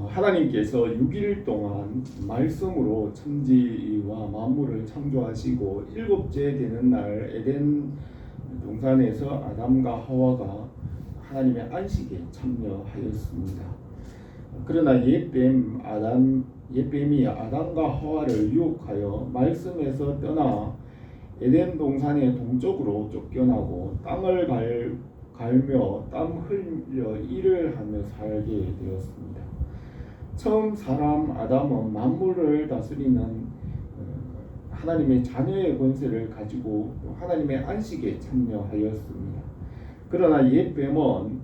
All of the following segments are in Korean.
하나님께서 6일 동안 말씀으로 천지와 만물을 창조하시고 일곱째 되는 날 에덴 동산에서 아담과 하와가 하나님의 안식에 참여하였습니다. 그러나 옛뱀이 아담과 하와를 유혹하여 말씀에서 떠나 에덴 동산의 동쪽으로 쫓겨나고 땅을 갈며 땀 흘려 일을 하며 살게 되었습니다. 처음 사람 아담은 만물을 다스리는 하나님의 자녀의 권세를 가지고 하나님의 안식에 참여하였습니다. 그러나 옛뱀은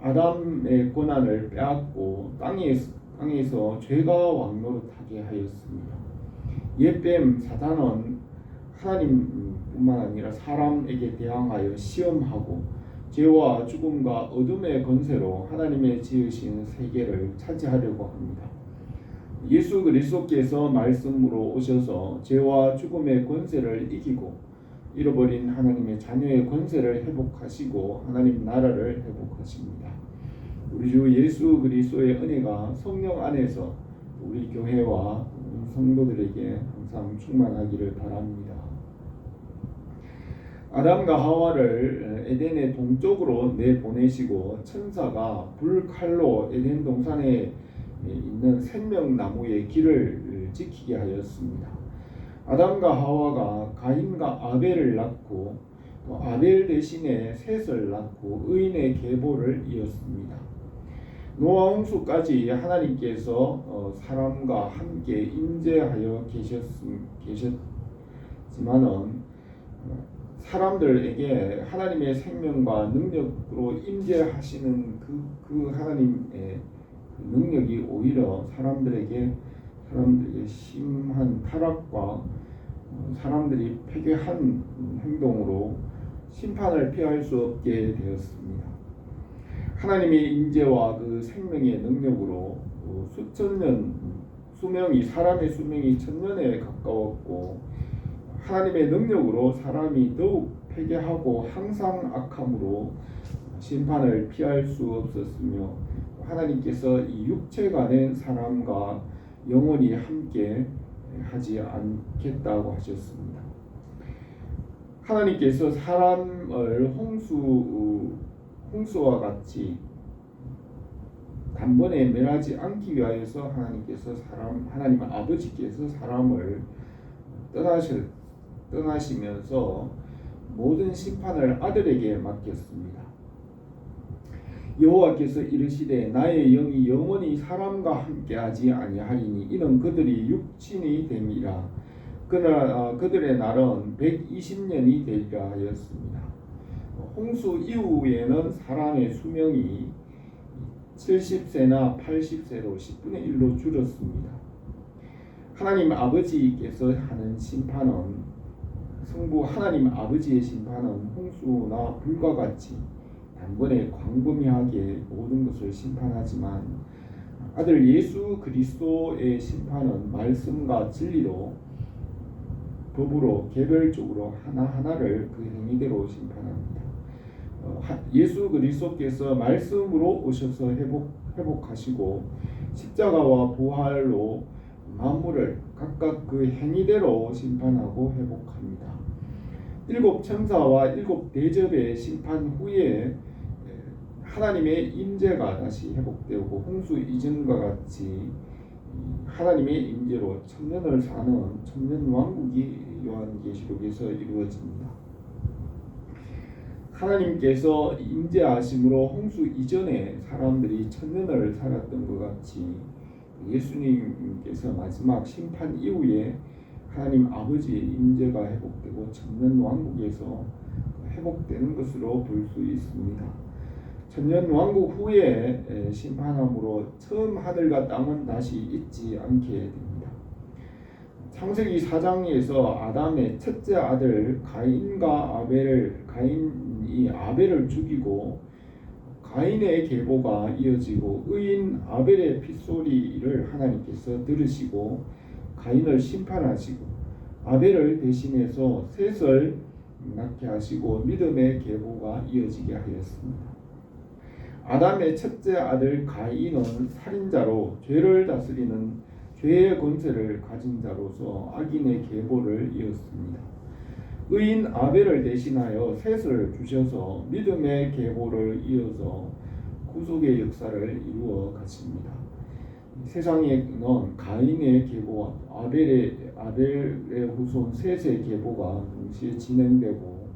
아담의 권한을 빼앗고 땅에서 죄가 왕노릇하게 하였습니다. 옛뱀 사단은 하나님뿐만 아니라 사람에게 대항하여 시험하고 죄와 죽음과 어둠의 권세로 하나님의 지으신 세계를 차지하려고 합니다. 예수 그리스도께서 말씀으로 오셔서 죄와 죽음의 권세를 이기고 잃어버린 하나님의 자녀의 권세를 회복하시고 하나님 나라를 회복하십니다. 우리 주 예수 그리스도의 은혜가 성령 안에서 우리 교회와 성도들에게 항상 충만하기를 바랍니다. 아담과 하와를 에덴의 동쪽으로 내보내시고 천사가 불칼로 에덴 동산에 있는 생명나무의 길을 지키게 하였습니다. 아담과 하와가 가인과 아벨을 낳고 또 아벨 대신에 셋을 낳고 의인의 계보를 이었습니다. 노아 홍수까지 하나님께서 사람과 함께 임재하여 계셨지만은 사람들에게 하나님의 생명과 능력으로 임재하시는 그 하나님의 능력이 오히려 사람들에게 심한 타락과 사람들이 패괴한 행동으로 심판을 피할 수 없게 되었습니다. 하나님의 임재와 그 생명의 능력으로 사람의 수명이 1000년에 가까웠고 하나님의 능력으로 사람이 더욱 패괴하고 항상 악함으로 심판을 피할 수 없었으며 하나님께서 이 육체가 된 사람과 영원히 함께 하지 않겠다고 하셨습니다. 하나님께서 사람을 홍수와 같이 단번에 멸하지 않기 위하여서 하나님 아버지께서 사람을 떠나시면서 모든 심판을 아들에게 맡겼습니다. 여호와께서 이르시되 나의 영이 영원히 사람과 함께하지 아니하리니 이는 그들이 육신이 됨이라. 그러나 그들의 날은 120년이 되리라 하였습니다. 홍수 이후에는 사람의 수명이 70세나 80세로 10분의 1로 줄었습니다. 하나님 아버지께서 하는 심판은 성부 하나님 아버지의 심판은 홍수나 불과 같이 단번에 광범위하게 모든 것을 심판하지만 아들 예수 그리스도의 심판은 말씀과 진리로 법으로 개별적으로 하나하나를 그 행위대로 심판합니다. 예수 그리스도께서 말씀으로 오셔서 회복하시고 십자가와 부활로 만물을 각각 그 행위대로 심판하고 회복합니다. 7 천사와 7 대접의 심판 후에 하나님의 임재가 다시 회복되고 홍수 이전과 같이 하나님의 임재로 천년을 사는 천년왕국이 요한계시록에서 이루어집니다. 하나님께서 임재하심으로 홍수 이전에 사람들이 천년을 살았던 것 같이 예수님께서 마지막 심판 이후에 하나님 아버지의 임재가 회복되고 천년왕국에서 회복되는 것으로 볼 수 있습니다. 천년왕국 후에 심판함으로 처음 하늘과 땅은 다시 있지 않게 됩니다. 창세기 4장에서 아담의 첫째 아들 가인이 아벨을 죽이고 가인의 계보가 이어지고 의인 아벨의 핏소리를 하나님께서 들으시고 가인을 심판하시고 아벨을 대신해서 셋을 낳게 하시고 믿음의 계보가 이어지게 하였습니다. 아담의 첫째 아들 가인은 살인자로 죄를 다스리는 죄의 권세를 가진 자로서 악인의 계보를 이었습니다. 의인 아벨을 대신하여 셋을 주셔서 믿음의 계보를 이어서 구속의 역사를 이루어 가십니다. 세상에는 가인의 계보와 아벨의 후손 셋의 계보가 동시에 진행되고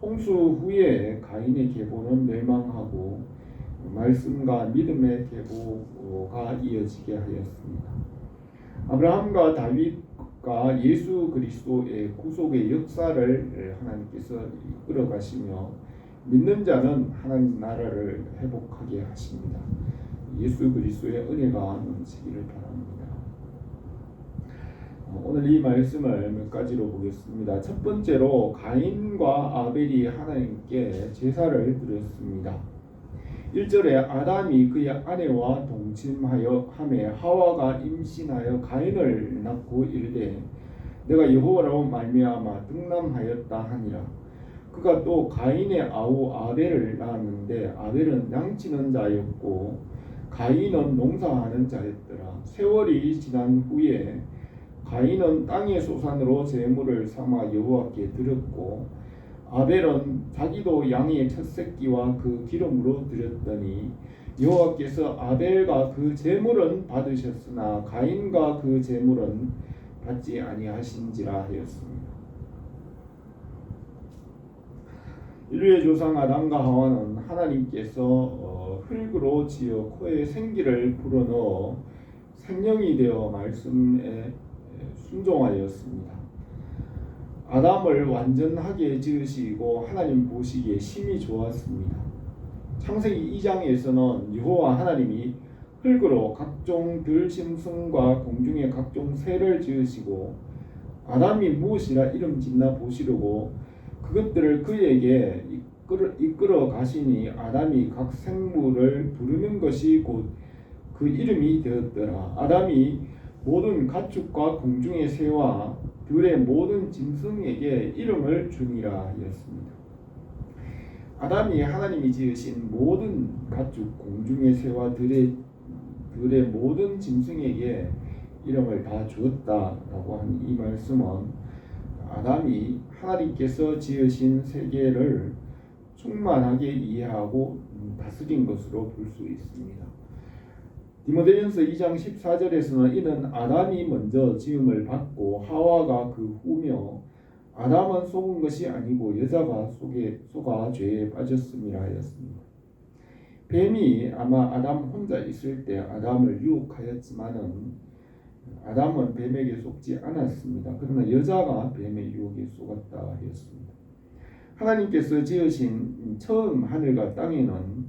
홍수 후에 가인의 계보는 멸망하고 말씀과 믿음의 계보가 이어지게 하였습니다. 아브라함과 다윗과 예수 그리스도의 구속의 역사를 하나님께서 이끌어 가시며 믿는 자는 하나님 나라를 회복하게 하십니다. 예수 그리스도의 은혜가 넘치기를 바랍니다. 오늘 이 말씀을 몇 가지로 보겠습니다. 첫 번째로 가인과 아벨이 하나님께 제사를 드렸습니다. 1절에 아담이 그의 아내와 동침하여 함에 하와가 임신하여 가인을 낳고 이르되 내가 여호와로 말미암아 등남하였다 하니라. 그가 또 가인의 아우 아벨을 낳았는데 아벨은 양치는 자였고 가인은 농사하는 자였더라. 세월이 지난 후에 가인은 땅의 소산으로 제물을 삼아 여호와께 드렸고 아벨은 자기도 양의 첫 새끼와 그 기름으로 드렸더니 여호와께서 아벨과 그 제물은 받으셨으나 가인과 그 제물은 받지 아니하신지라 하였습니다. 인류의 조상 아담과 하와는 하나님께서 흙으로 지어 코에 생기를 불어넣어 생명이 되어 말씀에 순종하였습니다. 아담을 완전하게 지으시고 하나님 보시기에 심히 좋았습니다. 창세기 2장에서는 여호와 하나님이 흙으로 각종 들짐승과 공중의 각종 새를 지으시고 아담이 무엇이라 이름 짓나 보시려고 그것들을 그에게 이끌어 가시니 아담이 각 생물을 부르는 것이 곧 그 이름이 되었더라. 아담이 모든 가축과 공중의 새와 들의 모든 짐승에게 이름을 주니라 하였습니다. 아담이 하나님이 지으신 모든 가축, 공중의 새와 들의 모든 짐승에게 이름을 다 주었다라고 하는 이 말씀은 아담이 하나님께서 지으신 세계를 충만하게 이해하고 다스린 것으로 볼 수 있습니다. 디모데전서 2장 14절에서는 이는 아담이 먼저 지음을 받고 하와가 그 후며 아담은 속은 것이 아니고 여자가 속아 죄에 빠졌음이라 하였습니다. 뱀이 아마 아담 혼자 있을 때 아담을 유혹하였지만은 아담은 뱀에게 속지 않았습니다. 그러나 여자가 뱀의 유혹에 속았다 하였습니다. 하나님께서 지으신 처음 하늘과 땅에는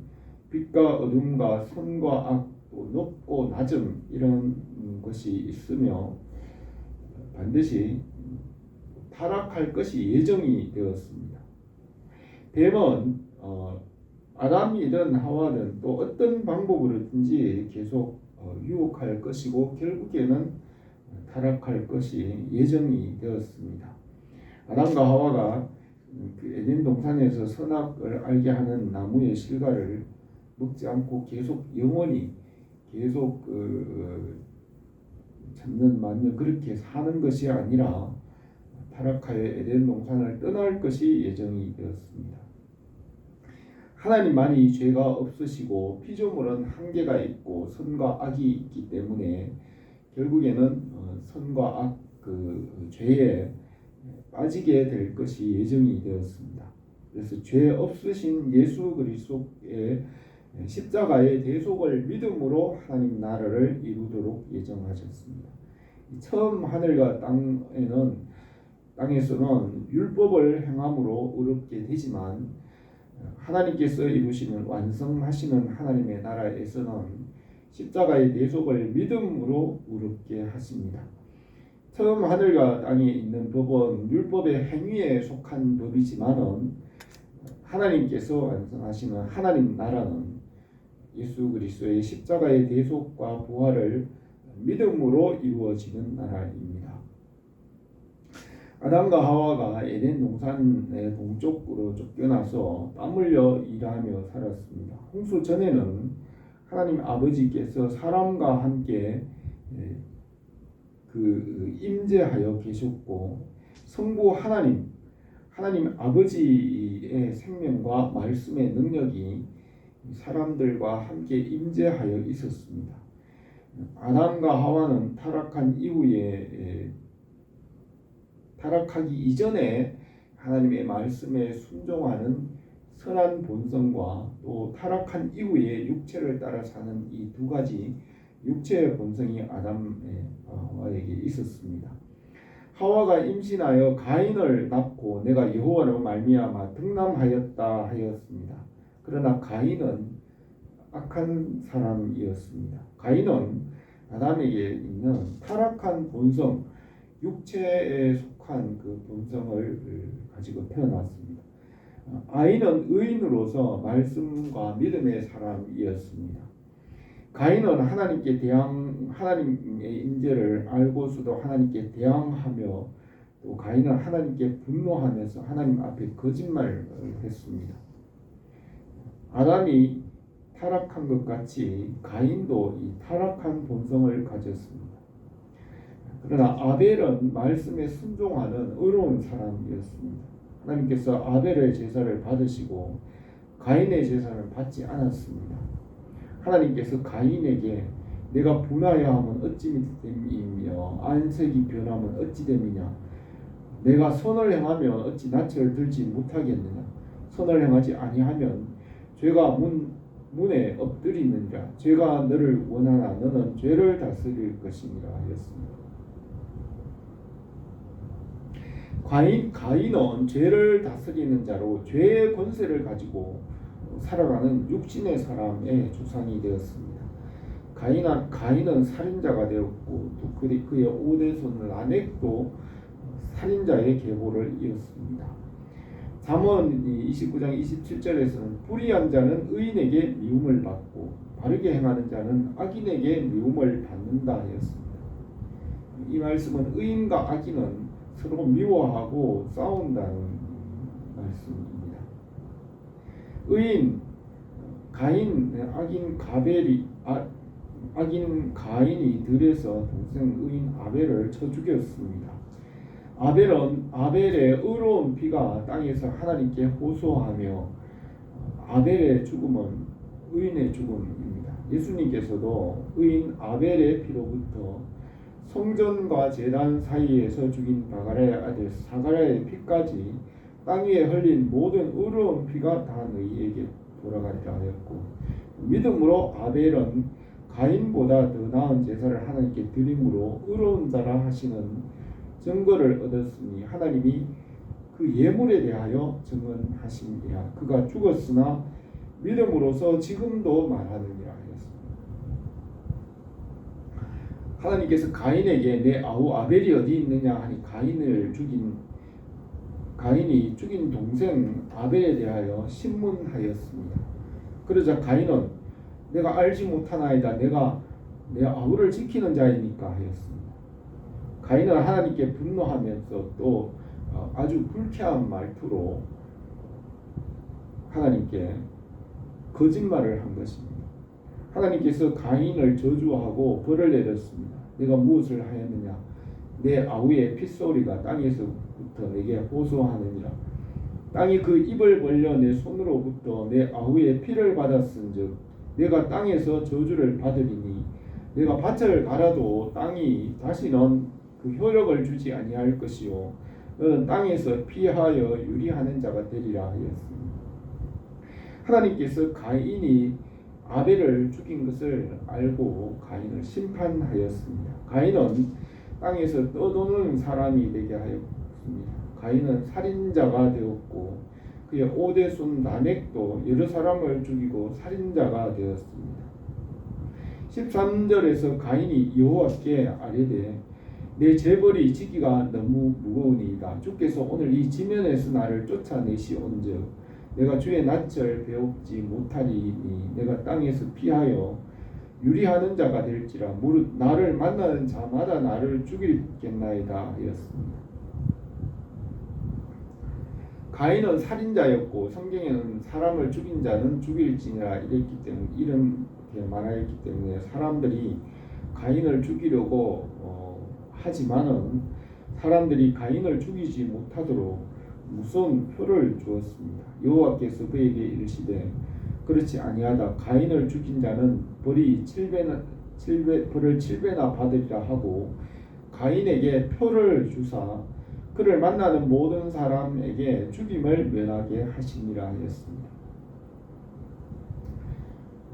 빛과 어둠과 선과 악, 또 높고 낮음 이런 것이 있으며 반드시 타락할 것이 예정이 되었습니다. 뱀은 아담이든 하와든 또 어떤 방법으로든지 계속 유혹할 것이고 결국에는 타락할 것이 예정이 되었습니다. 아담과 하와가 그 에덴 동산에서 선악을 알게 하는 나무의 실과를 먹지 않고 영원히 계속 천년 그렇게 사는 것이 아니라 타락하여 에덴 동산을 떠날 것이 예정이 되었습니다. 하나님만이 죄가 없으시고 피조물은 한계가 있고 선과 악이 있기 때문에 결국에는 선과 악 그 죄에 빠지게 될 것이 예정이 되었습니다. 그래서 죄 없으신 예수 그리스도의 십자가의 대속을 믿음으로 하나님 나라를 이루도록 예정하셨습니다. 처음 하늘과 땅에서는 율법을 행함으로 의롭게 되지만 하나님께서 이루시는 완성하시는 하나님의 나라에서는 십자가의 대속을 믿음으로 의롭게 하십니다. 처음 하늘과 땅에 있는 법은 율법의 행위에 속한 법이지만은 하나님께서 완성하시는 하나님 나라는 예수 그리스도의 십자가의 대속과 부활을 믿음으로 이루어지는 나라입니다. 아담과 하와가 에덴 동산의 동쪽으로 쫓겨나서 땀 흘려 일하며 살았습니다. 홍수 전에는 하나님 아버지께서 사람과 함께 그 임재하여 계셨고, 성부 하나님 아버지의 생명과 말씀의 능력이 사람들과 함께 임재하여 있었습니다. 아담과 하와는 타락하기 이전에 하나님의 말씀에 순종하는 선한 본성과 또 타락한 이후에 육체를 따라 사는 이 두 가지 육체의 본성이 하와에게 있었습니다. 하와가 임신하여 가인을 낳고 내가 여호와로 말미암아 등남하였다 하였습니다. 그러나 가인은 악한 사람이었습니다. 가인은 아담에게 있는 타락한 본성, 육체에 속한 그 본성을 가지고 태어났습니다. 아이는 의인으로서 말씀과 믿음의 사람이었습니다. 가인은 하나님의 임재를 알고서도 하나님께 대항하며, 또 가인은 하나님께 분노하면서 하나님 앞에 거짓말을 했습니다. 아담이 타락한 것 같이 가인도 이 타락한 본성을 가졌습니다. 그러나 아벨은 말씀에 순종하는 의로운 사람이었습니다. 하나님께서 아벨의 제사를 받으시고 가인의 제사를 받지 않았습니다. 하나님께서 가인에게 내가 분하여 하면 어찌 됨이며 안색이 변하면 어찌 됨이냐, 내가 선을 행하면 어찌 낯을 들지 못하겠느냐, 선을 행하지 아니하면 죄가 문에 엎드리느니라, 죄가 너를 원하나 너는 죄를 다스릴 것이니라 하였습니다. 가인은 죄를 다스리는 자로 죄의 권세를 가지고 살아가는 육신의 사람의 조상이 되었습니다. 가인은 살인자가 되었고, 또 그의 오대손 라멕도 살인자의 계보를 이었습니다. 잠언 29장 27절에서는 불의한 자는 의인에게 미움을 받고 바르게 행하는 자는 악인에게 미움을 받는다 하였습니다. 이 말씀은 의인과 악인은 서로 미워하고 싸운다는 말씀입니다. 악인 가인이 들에서 동생 의인 아벨을 쳐 죽였습니다. 아벨의 의로운 피가 땅에서 하나님께 호소하며, 아벨의 죽음은 의인의 죽음입니다. 예수님께서도 의인 아벨의 피로부터 성전과 제단 사이에서 죽인 바가라의 아들 사가랴의 피까지 땅 위에 흘린 모든 의로운 피가 다 너희에게 돌아가리라 하였고, 믿음으로 아벨은 가인보다 더 나은 제사를 하나님께 드림으로 의로운 자라 하시는 증거를 얻었으니, 하나님이 그 예물에 대하여 증언하심이라. 그가 죽었으나 믿음으로서 지금도 말하느니라 하였습니다. 하나님께서 가인에게 내 아우 아벨이 어디 있느냐 하니, 가인이 죽인 동생 아벨에 대하여 신문하였습니다. 그러자 가인은 내가 알지 못하나이다, 내가 내 아우를 지키는 자이니까 하였습니다. 가인은 하나님께 분노하면서 또 아주 불쾌한 말투로 하나님께 거짓말을 한 것입니다. 하나님께서 가인을 저주하고 벌을 내렸습니다. 내가 무엇을 하였느냐, 내 아우의 핏소리가 땅에서부터 내게 호소하느니라. 땅이 그 입을 벌려 내 손으로부터 내 아우의 피를 받았은즉 내가 땅에서 저주를 받으리니, 내가 밭을 갈아도 땅이 다시는 그 효력을 주지 아니할 것이요 너는 땅에서 피하여 유리하는 자가 되리라 하였습니다. 하나님께서 가인이 아벨을 죽인 것을 알고 가인을 심판하였습니다. 가인은 땅에서 떠도는 사람이 되게 하였습니다. 가인은 살인자가 되었고, 그의 오대손 라멕도 여러 사람을 죽이고 살인자가 되었습니다. 13절에서 가인이 여호와께 아뢰되 내 재벌이 지기가 너무 무거우니이다. 주께서 오늘 이 지면에서 나를 쫓아내시온즉 내가 주의 낯을 배웁지 못하리니 내가 땅에서 피하여 유리하는 자가 될지라. 무릇 나를 만나는 자마다 나를 죽이겠나이다 하였습니다. 가인은 살인자였고 성경에는 사람을 죽인 자는 죽일지니라 이랬기 때문에 이렇게 말하였기 때문에 사람들이 가인을 죽이려고 하지만은 사람들이 가인을 죽이지 못하도록 무서운 표를 주었습니다. 여호와께서 그에게 이르시되 그렇지 아니하다 가인을 죽인 자는 벌을 7배나 받으리라 하고 가인에게 표를 주사 그를 만나는 모든 사람에게 죽임을 면하게 하시니라 하였습니다.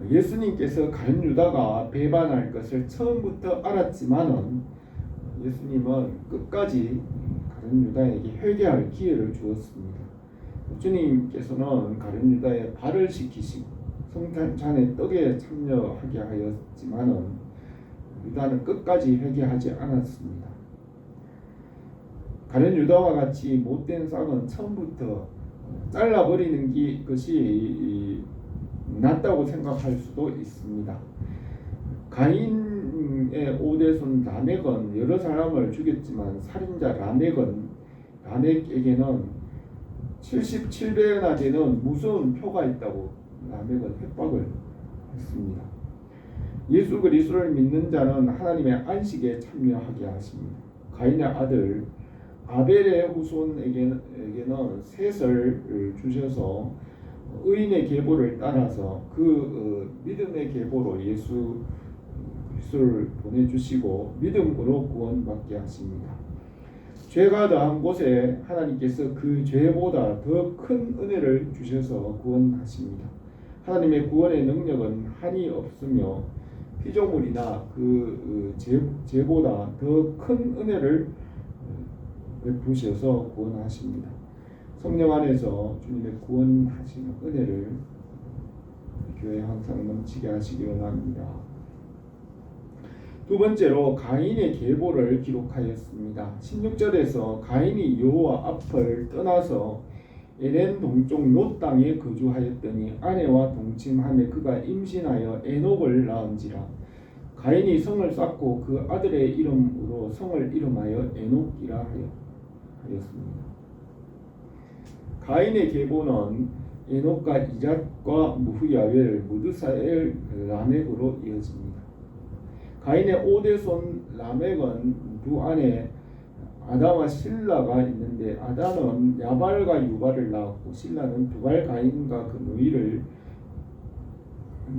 예수님께서 가룟 유다가 배반할 것을 처음부터 알았지만은 예수님은 끝까지 가룟 유다에게 회개할 기회를 주었습니다. 주님께서는 가룟 유다의 발을 씻기시고 성찬의 떡에 참여하게 하였지만은 유다는 끝까지 회개하지 않았습니다. 가룟 유다와 같이 못된 쌍은 처음부터 잘라버리는 것이 낫다고 생각할 수도 있습니다. 가인의 오대손 라멕은 여러 사람을 죽였지만 살인자 라멕에게는 77배나 되는 무서운 표가 있다고 라멕은 협박을 했습니다. 예수 그리스도를 믿는 자는 하나님의 안식에 참여하게 하십니다. 가인의 아들 아벨의 후손에게는 셋을 주셔서 의인의 계보를 따라서 그 믿음의 계보로 예수 그리스도를 보내주시고 믿음으로 구원받게 하십니다. 죄가 더한 곳에 하나님께서 그 죄보다 더 큰 은혜를 주셔서 구원하십니다. 하나님의 구원의 능력은 한이 없으며 피조물이나 그 죄보다 더 큰 은혜를 베푸셔서 구원하십니다. 성령 안에서 주님의 구원하시는 은혜를 교회 항상 넘치게 하시기 원합니다. 두 번째로 가인의 계보를 기록하였습니다. 16절에서 가인이 여호와 앞을 떠나서 에덴 동쪽 롯 땅에 거주하였더니 아내와 동침하며 그가 임신하여 에녹을 낳은지라. 가인이 성을 쌓고 그 아들의 이름으로 성을 이름하여 에녹이라 하였습니다. 가인의 계보는 에녹과 이삭과 무후야웰, 무드사엘, 라멕으로 이어집니다. 가인의 5대손 라멕은 두 아내 아다와 실라가 있는데 아다는 야발과 유발을 낳았고 실라는 두발 가인과 그 누이를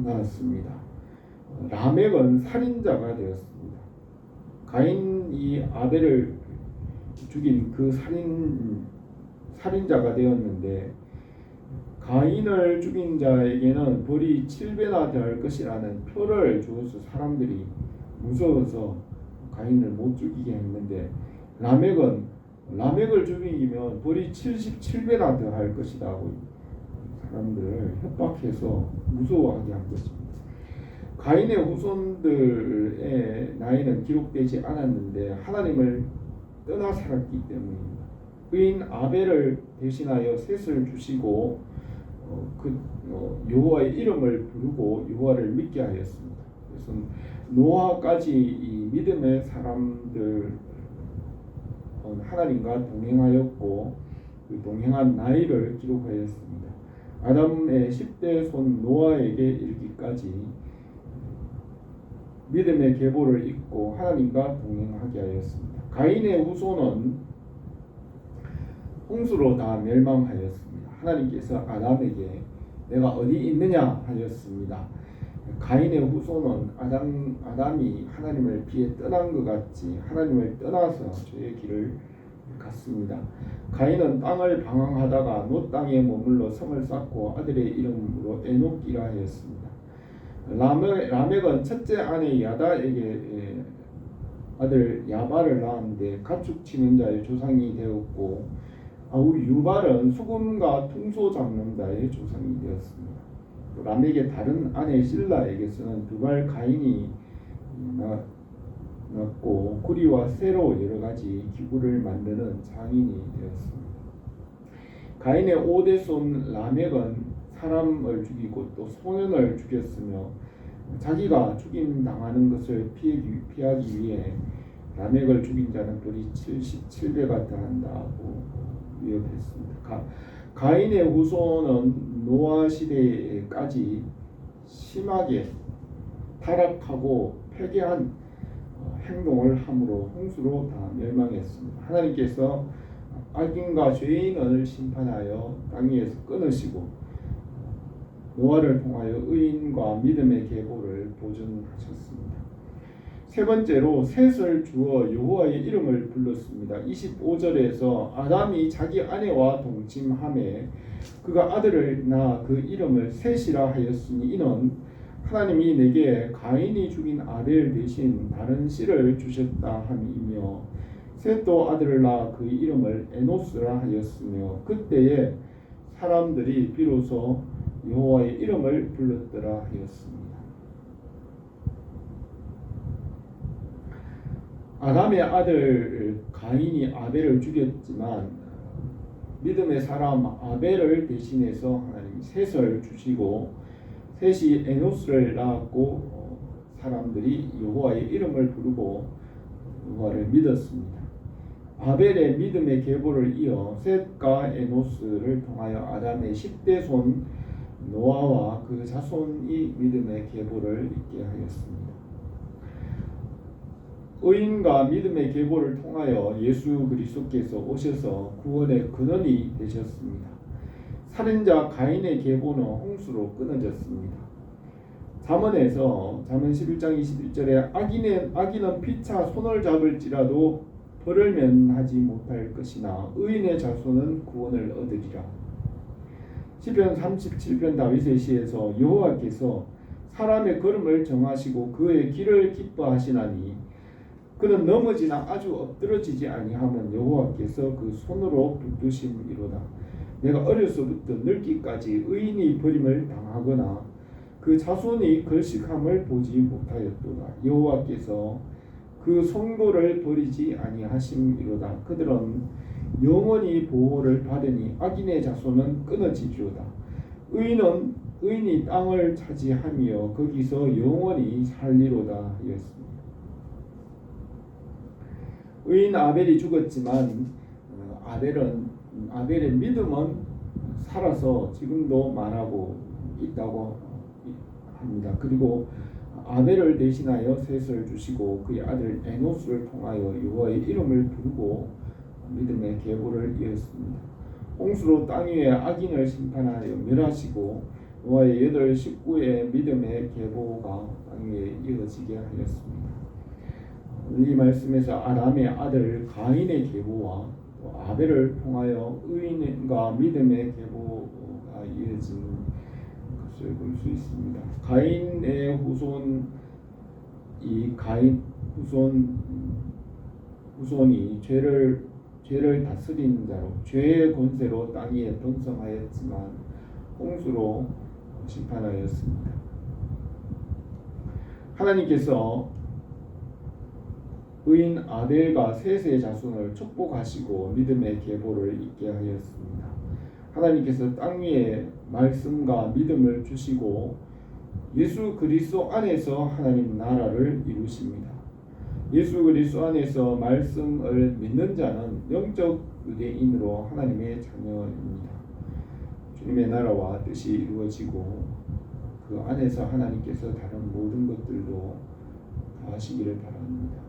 낳았습니다. 라멕은 살인자가 되었습니다. 가인이 아벨을 죽인 그 살인자가 되었는데 가인을 죽인 자에게는 벌이 7배나 될 것이라는 표를 주어서 사람들이 무서워서 가인을 못 죽이게 했는데 라멕을 죽이면 벌이 77배나 더 할 것이라고 사람들을 협박해서 무서워하게 한 것입니다. 가인의 후손들의 나이는 기록되지 않았는데 하나님을 떠나 살았기 때문입니다. 의인 아벨을 대신하여 셋을 주시고 여호와의 이름을 부르고 여호와를 믿게 하였습니다. 그래서 노아까지 이 믿음의 사람들 하나님과 동행하였고 그 동행한 나이를 기록하였습니다. 아담의 10대 손 노아에게 이르기까지 믿음의 계보를 잇고 하나님과 동행하게 하였습니다. 가인의 후손은 홍수로 다 멸망하였습니다. 하나님께서 아담에게 내가 어디 있느냐 하였습니다. 가인의 후손은 아담이 하나님을 피해 떠난 것 같이 하나님을 떠나서 죄의 길을 갔습니다. 가인은 땅을 방황하다가 롯 땅에 머물러 성을 쌓고 아들의 이름으로 에녹이라 하였습니다. 라멕은 첫째 아내 야다에게 아들 야발을 낳았는데 가축 치는 자의 조상이 되었고 유발은 수금과 퉁소 잡는 자의 조상이 되었습니다. 라멕의 다른 아내 실라에게서는 두발 가인이 낳았고 구리와 쇠로 여러 가지 기구를 만드는 장인이 되었습니다. 가인의 5대손 라멕은 사람을 죽이고 또 소년을 죽였으며 자기가 죽임 당하는 것을 피하기 위해 라멕을 죽인 자는 벌이 77배가 더한다고 위협했습니다. 가인의 후손은 노아 시대까지 심하게 타락하고 패괴한 행동을 함으로 홍수로 다 멸망했습니다. 하나님께서 악인과 죄인을 심판하여 땅 위에서 끊으시고 노아를 통하여 의인과 믿음의 계보를 보존하셨습니다. 세 번째로 셋을 주어 여호와의 이름을 불렀습니다. 25절에서 아담이 자기 아내와 동침하매 그가 아들을 낳아 그 이름을 셋이라 하였으니 이는 하나님이 내게 가인이 죽인 아벨 대신 다른 씨를 주셨다 함이며 셋도 아들을 낳아 그 이름을 에노스라 하였으며 그때에 사람들이 비로소 여호와의 이름을 불렀더라 하였습니다. 아담의 아들 가인이 아벨을 죽였지만 믿음의 사람 아벨을 대신해서 하나님이 셋을 주시고 셋이 에노스를 낳았고 사람들이 여호와의 이름을 부르고 여호와를 믿었습니다. 아벨의 믿음의 계보를 이어 셋과 에노스를 통하여 아담의 10대 손 노아와 그 자손이 믿음의 계보를 잇게 하였습니다. 의인과 믿음의 계보를 통하여 예수 그리스도께서 오셔서 구원의 근원이 되셨습니다. 살인자 가인의 계보는 홍수로 끊어졌습니다. 잠언에서 잠언 11장 21절에 악인은 피차 손을 잡을지라도 벌을 면하지 못할 것이나 의인의 자손은 구원을 얻으리라. 시편 37편 다윗의 시에서 여호와께서 사람의 걸음을 정하시고 그의 길을 기뻐하시나니 그는 넘어지나 아주 엎드러지지 아니하면 여호와께서 그 손으로 붙드심이로다. 내가 어려서부터 늙기까지 의인이 버림을 당하거나 그 자손이 걸식함을 보지 못하였도다. 여호와께서 그 성도를 버리지 아니하심이로다. 그들은 영원히 보호를 받으니 악인의 자손은 끊어지리로다. 의인이 땅을 차지하며 거기서 영원히 살리로다 하였습니다. 의인 아벨이 죽었지만 아벨의 믿음은 살아서 지금도 말하고 있다고 합니다. 그리고 아벨을 대신하여 셋을 주시고 그의 아들 에노스를 통하여 여호와의 이름을 부르고 믿음의 계보를 이었습니다. 홍수로 땅 위에 악인을 심판하여 멸하시고 노아의 8 식구의 믿음의 계보가 땅 위에 이어지게 하였습니다. 이 말씀에서 아담의 아들 가인의 계보와 아벨을 통하여 의인과 믿음의 계보가 이어진 것을 볼 수 있습니다. 가인의 후손이 죄를 다스리는 자로 죄의 권세로 땅 위에 번성하였지만 홍수로 심판하였습니다. 하나님께서 의인 아벨과 셋의 자손을 축복하시고 믿음의 계보를 잇게 하였습니다. 하나님께서 땅 위에 말씀과 믿음을 주시고 예수 그리스도 안에서 하나님 나라를 이루십니다. 예수 그리스도 안에서 말씀을 믿는 자는 영적 유대인으로 하나님의 자녀입니다. 주님의 나라와 뜻이 이루어지고 그 안에서 하나님께서 다른 모든 것들도 하시기를 바랍니다.